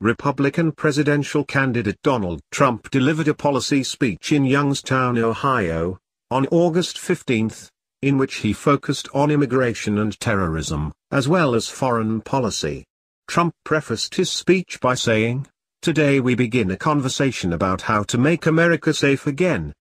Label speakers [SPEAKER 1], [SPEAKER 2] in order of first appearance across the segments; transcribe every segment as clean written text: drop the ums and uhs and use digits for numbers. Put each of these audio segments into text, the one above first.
[SPEAKER 1] Republican presidential candidate Donald Trump delivered a policy speech in Youngstown, Ohio, on August 15, in which he focused on immigration and terrorism, as well as foreign policy. Trump prefaced his speech by saying, "Today we begin a conversation about how to make America safe again."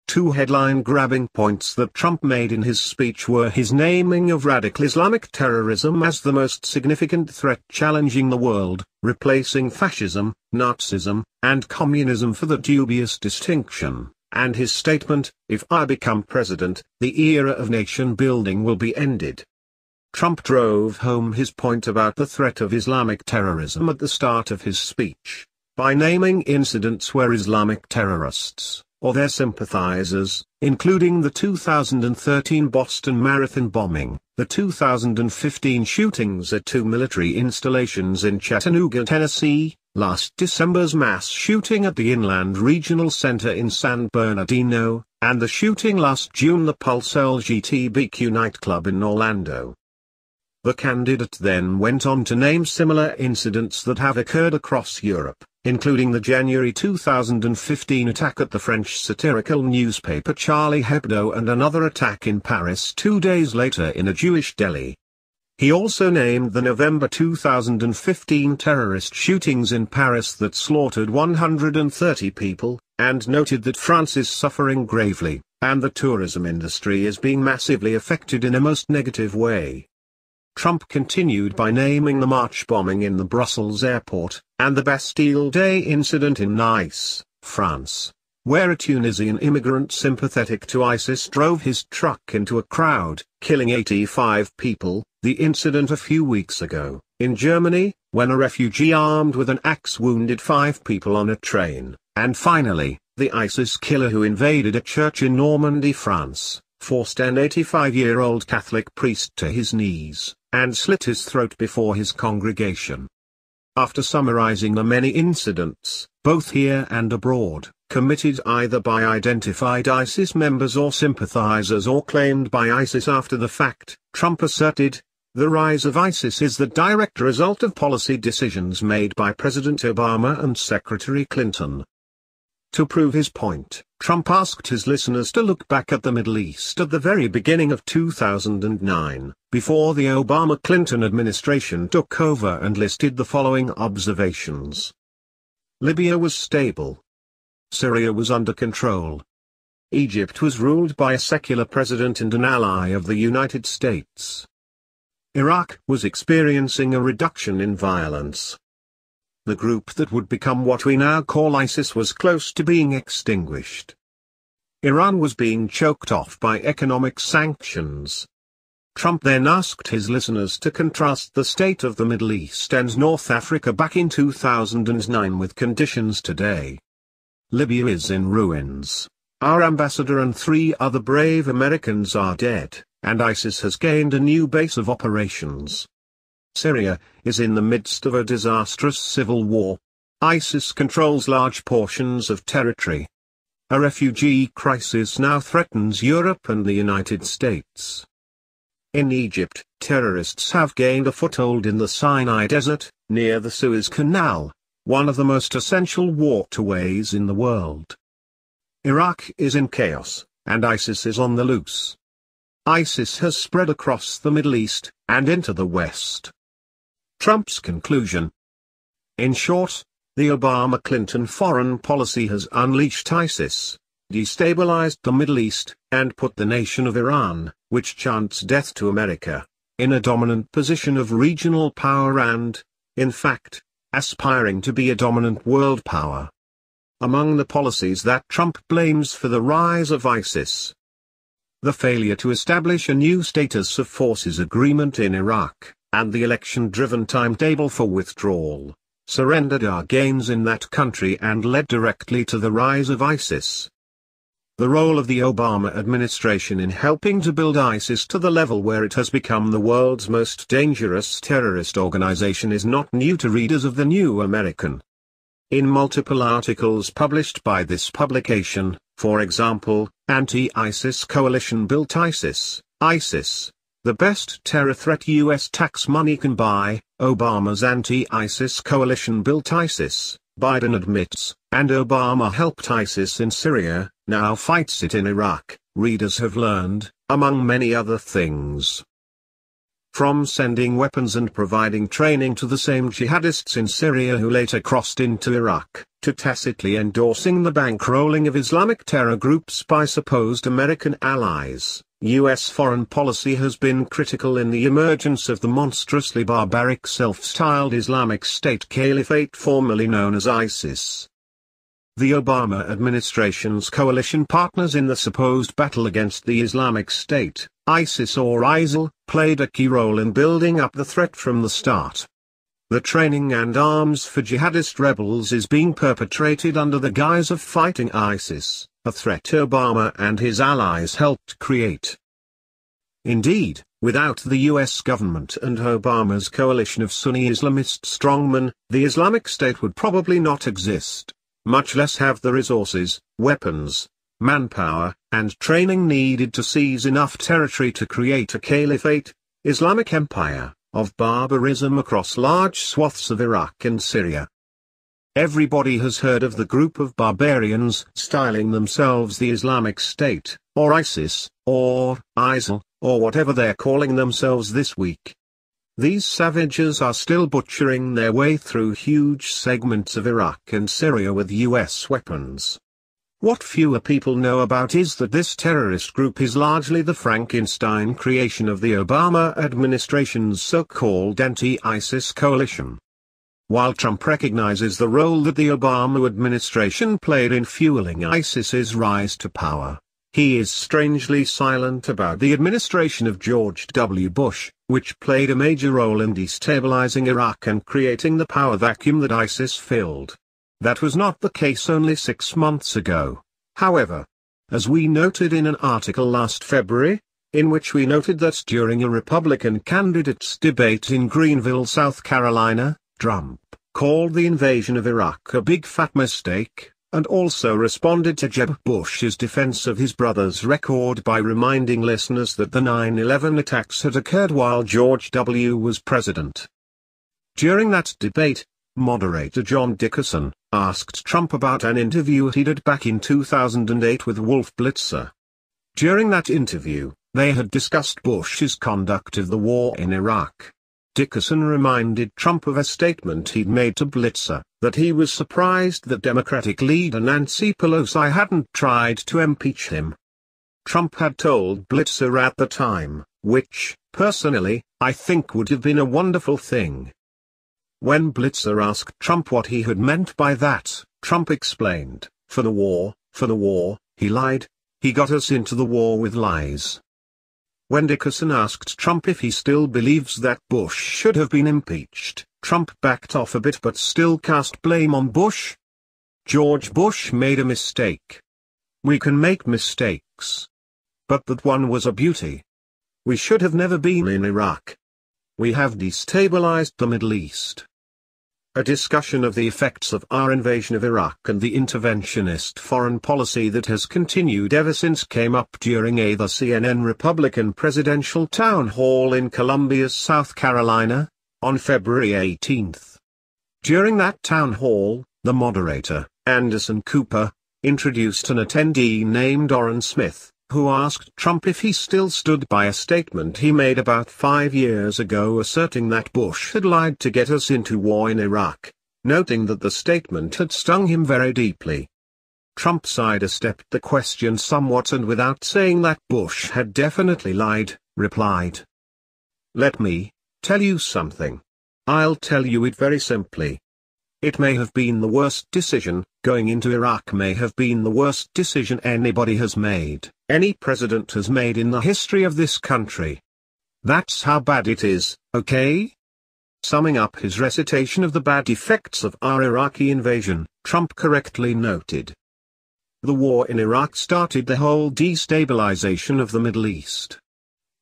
[SPEAKER 1] Two headline-grabbing points that Trump made in his speech were his naming of radical Islamic terrorism as the most significant threat challenging the world, replacing fascism, Nazism, and communism for the dubious distinction, and his statement, "If I become president, the era of nation-building will be ended." Trump drove home his point about the threat of Islamic terrorism at the start of his speech, by naming incidents where Islamic terrorists, or their sympathizers, including the 2013 Boston Marathon bombing, the 2015 shootings at two military installations in Chattanooga, Tennessee, last December's mass shooting at the Inland Regional Center in San Bernardino, and the shooting last June at the Pulse LGBTQ nightclub in Orlando. The candidate then went on to name similar incidents that have occurred across Europe, including the January 2015 attack at the French satirical newspaper Charlie Hebdo and another attack in Paris 2 days later in a Jewish deli. He also named the November 2015 terrorist shootings in Paris that slaughtered 130 people, and noted that France is suffering gravely, and the tourism industry is being massively affected in a most negative way. Trump continued by naming the March bombing in the Brussels airport, and the Bastille Day incident in Nice, France, where a Tunisian immigrant sympathetic to ISIS drove his truck into a crowd, killing 85 people, the incident a few weeks ago, in Germany, when a refugee armed with an axe wounded 5 people on a train, and finally, the ISIS killer who invaded a church in Normandy, France, forced an 85-year-old Catholic priest to his knees, and slit his throat before his congregation. After summarizing the many incidents, both here and abroad, committed either by identified ISIS members or sympathizers or claimed by ISIS after the fact, Trump asserted, "The rise of ISIS is the direct result of policy decisions made by President Obama and Secretary Clinton." To prove his point, Trump asked his listeners to look back at the Middle East at the very beginning of 2009, before the Obama-Clinton administration took over, and listed the following observations. Libya was stable. Syria was under control. Egypt was ruled by a secular president and an ally of the United States. Iraq was experiencing a reduction in violence. The group that would become what we now call ISIS was close to being extinguished. Iran was being choked off by economic sanctions. Trump then asked his listeners to contrast the state of the Middle East and North Africa back in 2009 with conditions today. Libya is in ruins. Our ambassador and 3 other brave Americans are dead, and ISIS has gained a new base of operations. Syria is in the midst of a disastrous civil war. ISIS controls large portions of territory. A refugee crisis now threatens Europe and the United States. In Egypt, terrorists have gained a foothold in the Sinai Desert, near the Suez Canal, one of the most essential waterways in the world. Iraq is in chaos, and ISIS is on the loose. ISIS has spread across the Middle East, and into the West. Trump's conclusion. In short, the Obama-Clinton foreign policy has unleashed ISIS, destabilized the Middle East, and put the nation of Iran, which chants death to America, in a dominant position of regional power and, in fact, aspiring to be a dominant world power. Among the policies that Trump blames for the rise of ISIS: the failure to establish a new status of forces agreement in Iraq, and the election-driven timetable for withdrawal, surrendered our gains in that country and led directly to the rise of ISIS. The role of the Obama administration in helping to build ISIS to the level where it has become the world's most dangerous terrorist organization is not new to readers of the New American. In multiple articles published by this publication, for example, Anti-ISIS Coalition Built ISIS, ISIS, the best terror threat U.S. tax money can buy. Obama's anti-ISIS coalition built ISIS, Biden admits, and Obama helped ISIS in Syria, now fights it in Iraq, readers have learned, among many other things. From sending weapons and providing training to the same jihadists in Syria who later crossed into Iraq, to tacitly endorsing the bankrolling of Islamic terror groups by supposed American allies, U.S. foreign policy has been critical in the emergence of the monstrously barbaric self-styled Islamic State Caliphate formerly known as ISIS. The Obama administration's coalition partners in the supposed battle against the Islamic State, ISIS or ISIL, played a key role in building up the threat from the start. The training and arms for jihadist rebels is being perpetrated under the guise of fighting ISIS, a threat Obama and his allies helped create. Indeed, without the US government and Obama's coalition of Sunni Islamist strongmen, the Islamic State would probably not exist, much less have the resources, weapons, manpower, and training needed to seize enough territory to create a caliphate, Islamic empire, of barbarism across large swaths of Iraq and Syria. Everybody has heard of the group of barbarians styling themselves the Islamic State, or ISIS, or ISIL, or whatever they're calling themselves this week. These savages are still butchering their way through huge segments of Iraq and Syria with US weapons. What fewer people know about is that this terrorist group is largely the Frankenstein creation of the Obama administration's so-called anti-ISIS coalition. While Trump recognizes the role that the Obama administration played in fueling ISIS's rise to power, he is strangely silent about the administration of George W. Bush, which played a major role in destabilizing Iraq and creating the power vacuum that ISIS filled. That was not the case only 6 months ago, however. As we noted in an article last February, in which we noted that during a Republican candidates' debate in Greenville, South Carolina, Trump called the invasion of Iraq a big fat mistake, and also responded to Jeb Bush's defense of his brother's record by reminding listeners that the 9/11 attacks had occurred while George W. was president. During that debate, moderator John Dickerson asked Trump about an interview he did back in 2008 with Wolf Blitzer. During that interview, they had discussed Bush's conduct of the war in Iraq. Dickerson reminded Trump of a statement he'd made to Blitzer, that he was surprised that Democratic leader Nancy Pelosi hadn't tried to impeach him. Trump had told Blitzer at the time, which, personally, I think would have been a wonderful thing. When Blitzer asked Trump what he had meant by that, Trump explained, for the war, he lied. He got us into the war with lies. When Dickerson asked Trump if he still believes that Bush should have been impeached, Trump backed off a bit but still cast blame on Bush. George Bush made a mistake. We can make mistakes. But that one was a beauty. We should have never been in Iraq. We have destabilized the Middle East. A discussion of the effects of our invasion of Iraq and the interventionist foreign policy that has continued ever since came up during the CNN Republican presidential town hall in Columbia, South Carolina, on February 18. During that town hall, the moderator, Anderson Cooper, introduced an attendee named Orrin Smith, who asked Trump if he still stood by a statement he made about 5 years ago asserting that Bush had lied to get us into war in Iraq, noting that the statement had stung him very deeply. Trump sidestepped the question somewhat and without saying that Bush had definitely lied, replied, "Let me tell you something. I'll tell you it very simply. It may have been the worst decision, going into Iraq may have been the worst decision anybody has made, any president has made in the history of this country. That's how bad it is, okay?" Summing up his recitation of the bad effects of our Iraqi invasion, Trump correctly noted, "The war in Iraq started the whole destabilization of the Middle East.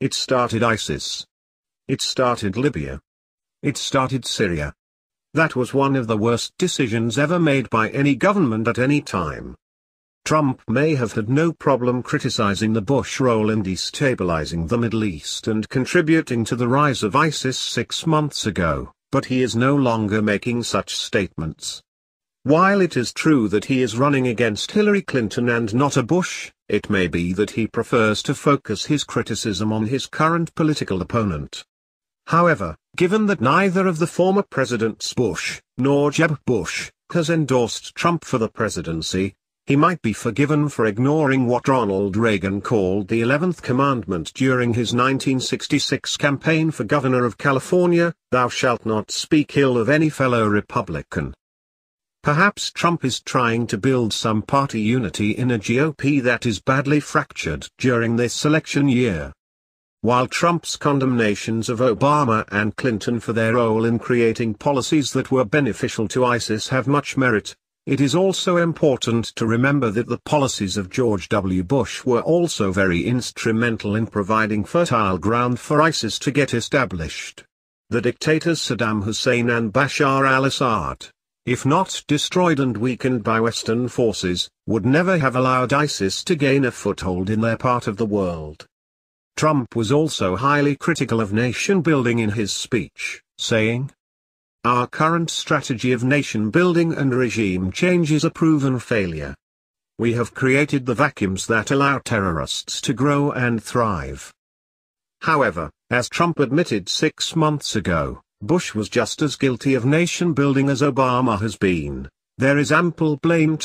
[SPEAKER 1] It started ISIS. It started Libya. It started Syria. That was one of the worst decisions ever made by any government at any time. Trump may have had no problem criticizing the Bush role in destabilizing the Middle East and contributing to the rise of ISIS 6 months ago, but he is no longer making such statements. While it is true that he is running against Hillary Clinton and not a Bush, it may be that he prefers to focus his criticism on his current political opponent. However, given that neither of the former presidents Bush, nor Jeb Bush, has endorsed Trump for the presidency, he might be forgiven for ignoring what Ronald Reagan called the 11th commandment during his 1966 campaign for governor of California: "Thou shalt not speak ill of any fellow Republican." Perhaps Trump is trying to build some party unity in a GOP that is badly fractured during this election year. While Trump's condemnations of Obama and Clinton for their role in creating policies that were beneficial to ISIS have much merit, it is also important to remember that the policies of George W. Bush were also very instrumental in providing fertile ground for ISIS to get established. The dictators Saddam Hussein and Bashar al-Assad, if not destroyed and weakened by Western forces, would never have allowed ISIS to gain a foothold in their part of the world. Trump was also highly critical of nation building in his speech, saying, "Our current strategy of nation building and regime change is a proven failure. We have created the vacuums that allow terrorists to grow and thrive." However, as Trump admitted 6 months ago, Bush was just as guilty of nation building as Obama has been. There is ample blame to